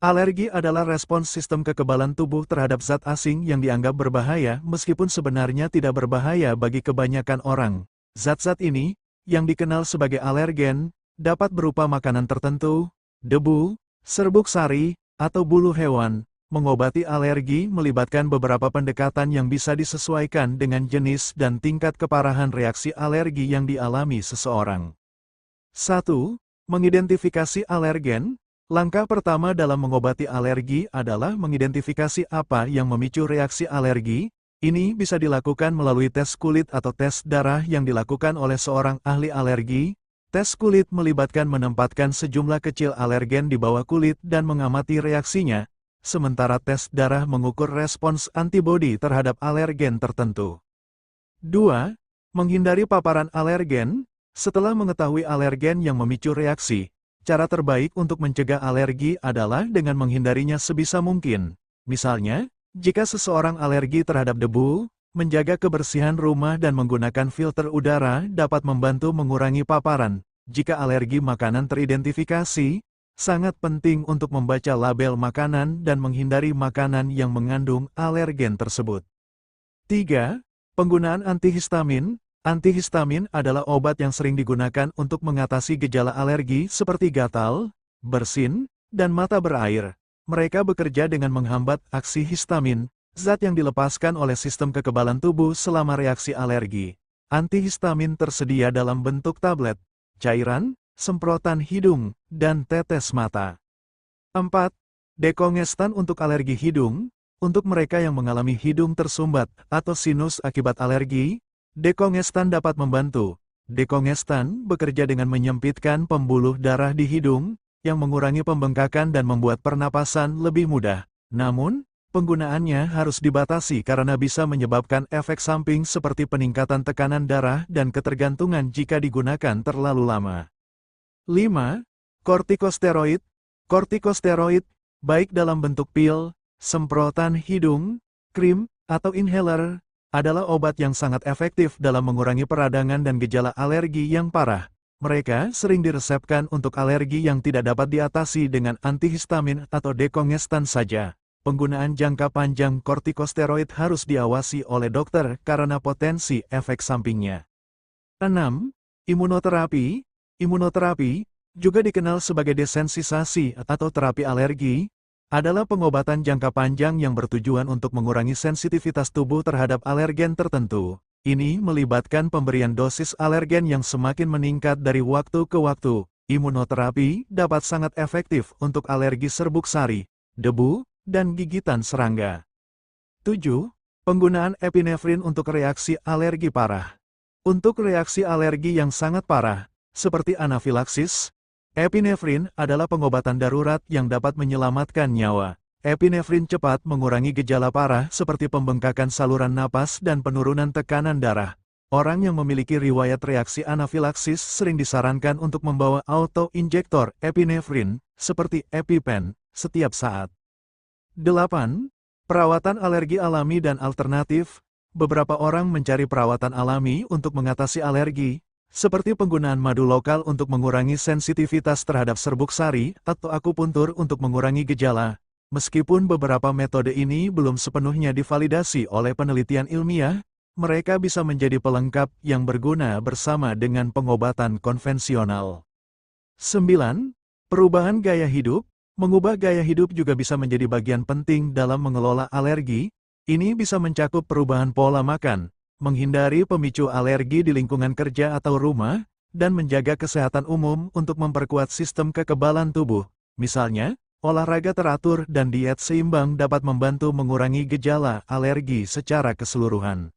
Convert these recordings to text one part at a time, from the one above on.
Alergi adalah respons sistem kekebalan tubuh terhadap zat asing yang dianggap berbahaya meskipun sebenarnya tidak berbahaya bagi kebanyakan orang. Zat-zat ini, yang dikenal sebagai alergen, dapat berupa makanan tertentu, debu, serbuk sari, atau bulu hewan. Mengobati alergi melibatkan beberapa pendekatan yang bisa disesuaikan dengan jenis dan tingkat keparahan reaksi alergi yang dialami seseorang. 1. Mengidentifikasi alergen. Langkah pertama dalam mengobati alergi adalah mengidentifikasi apa yang memicu reaksi alergi. Ini bisa dilakukan melalui tes kulit atau tes darah yang dilakukan oleh seorang ahli alergi. Tes kulit melibatkan menempatkan sejumlah kecil alergen di bawah kulit dan mengamati reaksinya, sementara tes darah mengukur respons antibodi terhadap alergen tertentu. 2. Menghindari paparan alergen. Setelah mengetahui alergen yang memicu reaksi, cara terbaik untuk mencegah alergi adalah dengan menghindarinya sebisa mungkin. Misalnya, jika seseorang alergi terhadap debu, menjaga kebersihan rumah dan menggunakan filter udara dapat membantu mengurangi paparan. Jika alergi makanan teridentifikasi, sangat penting untuk membaca label makanan dan menghindari makanan yang mengandung alergen tersebut. 3. Penggunaan antihistamin. Antihistamin adalah obat yang sering digunakan untuk mengatasi gejala alergi seperti gatal, bersin, dan mata berair. Mereka bekerja dengan menghambat aksi histamin, zat yang dilepaskan oleh sistem kekebalan tubuh selama reaksi alergi. Antihistamin tersedia dalam bentuk tablet, cairan, semprotan hidung, dan tetes mata. 4. Dekongestan untuk alergi hidung. Untuk mereka yang mengalami hidung tersumbat atau sinus akibat alergi, dekongestan dapat membantu. Dekongestan bekerja dengan menyempitkan pembuluh darah di hidung, yang mengurangi pembengkakan dan membuat pernapasan lebih mudah. Namun, penggunaannya harus dibatasi karena bisa menyebabkan efek samping seperti peningkatan tekanan darah dan ketergantungan jika digunakan terlalu lama. 5. Kortikosteroid. Kortikosteroid, baik dalam bentuk pil, semprotan hidung, krim, atau inhaler, adalah obat yang sangat efektif dalam mengurangi peradangan dan gejala alergi yang parah. Mereka sering diresepkan untuk alergi yang tidak dapat diatasi dengan antihistamin atau dekongestan saja. Penggunaan jangka panjang kortikosteroid harus diawasi oleh dokter karena potensi efek sampingnya. 6. Imunoterapi. Imunoterapi, juga dikenal sebagai desensisasi atau terapi alergi, adalah pengobatan jangka panjang yang bertujuan untuk mengurangi sensitivitas tubuh terhadap alergen tertentu. Ini melibatkan pemberian dosis alergen yang semakin meningkat dari waktu ke waktu. Imunoterapi dapat sangat efektif untuk alergi serbuk sari, debu, dan gigitan serangga. 7. Penggunaan epinefrin untuk reaksi alergi parah. Untuk reaksi alergi yang sangat parah, seperti anafilaksis, epinefrin adalah pengobatan darurat yang dapat menyelamatkan nyawa. Epinefrin cepat mengurangi gejala parah seperti pembengkakan saluran napas dan penurunan tekanan darah. Orang yang memiliki riwayat reaksi anafilaksis sering disarankan untuk membawa auto-injektor epinefrin, seperti EpiPen, setiap saat. 8. Perawatan alergi alami dan alternatif. Beberapa orang mencari perawatan alami untuk mengatasi alergi, seperti penggunaan madu lokal untuk mengurangi sensitivitas terhadap serbuk sari atau akupuntur untuk mengurangi gejala. Meskipun beberapa metode ini belum sepenuhnya divalidasi oleh penelitian ilmiah, mereka bisa menjadi pelengkap yang berguna bersama dengan pengobatan konvensional. 9. Perubahan gaya hidup. Mengubah gaya hidup juga bisa menjadi bagian penting dalam mengelola alergi. Ini bisa mencakup perubahan pola makan, menghindari pemicu alergi di lingkungan kerja atau rumah, dan menjaga kesehatan umum untuk memperkuat sistem kekebalan tubuh. Misalnya, olahraga teratur dan diet seimbang dapat membantu mengurangi gejala alergi secara keseluruhan.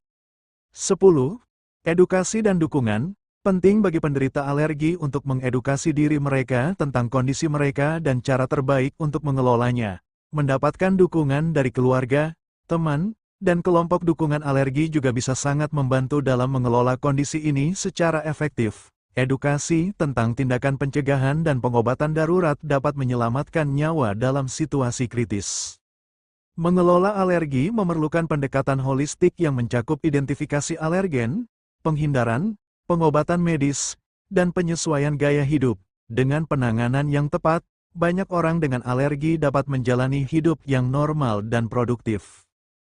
10. Edukasi dan dukungan. Penting bagi penderita alergi untuk mengedukasi diri mereka tentang kondisi mereka dan cara terbaik untuk mengelolanya. Mendapatkan dukungan dari keluarga, teman, dan kelompok dukungan alergi juga bisa sangat membantu dalam mengelola kondisi ini secara efektif. Edukasi tentang tindakan pencegahan dan pengobatan darurat dapat menyelamatkan nyawa dalam situasi kritis. Mengelola alergi memerlukan pendekatan holistik yang mencakup identifikasi alergen, penghindaran, pengobatan medis, dan penyesuaian gaya hidup. Dengan penanganan yang tepat, banyak orang dengan alergi dapat menjalani hidup yang normal dan produktif.